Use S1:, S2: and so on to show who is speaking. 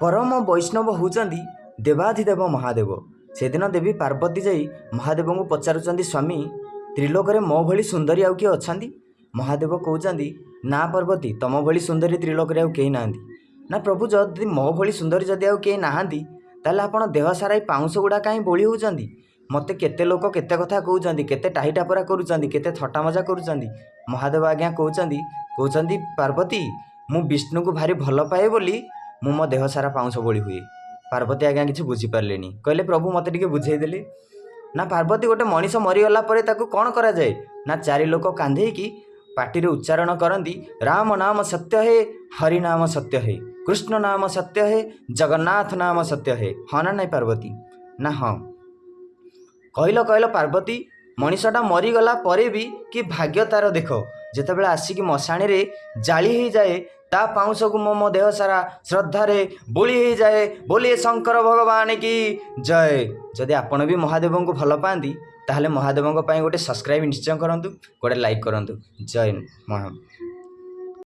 S1: परम वैष्णव होउचंदी देवाधिदेव महादेव। से दिन देवी पार्वती जाई महादेव को पचारुचंदी स्वामी त्रिलोक रे मो भली सुंदरी आउ किए अछंती। महादेव कहउचंदी ना पार्वती तम भली सुंदरी त्रिलोक रे आउ केही नाहंती। ना प्रभु जदि मो भली सुंदरी जदि आउ केही नाहंती ताले आपण देह सारा पाउंस गुड़ा कहीं बोली होउचंदी। मते केते लोक केते कथा कहउचंदी, केते टाहीटापरा करूचंदी, केते थट्टा मजा करूचंदी। महादेव आज्ञा कहउचंदी पार्वती मु विष्णु को भारी भल पाए बोली मु मो देह सारा पाउंस बोली हुए। पार्वती आज्ञा किसी बुझीपारे कहले प्रभु मत टे बुझेदेले ना पार्वती गोटे मनीष मरीगला कौन करा जाए ना चारि लोक कांधेकी पार्टी उच्चारण करती राम नाम सत्य है, हरि नाम सत्य है, कृष्ण नाम सत्य है, जगन्नाथ नाम सत्य है। हाँ ना नहीं पार्वती ना हाँ कहल कहल पार्वती मनीषटा मरीगला परे भी कि भाग्य तार देख जिते आसिक मशाणी रे जाली हो जाए ता पाउंस को मो देह सारा श्रद्धारे बोली हो जाए बोलिए शंकर भगवान की जय। जदि आपण भी महादेव को भल पाती ताहले महादेव गोटे सब्सक्राइब निश्चय करूँ, गोटे लाइक करूँ। जय महा।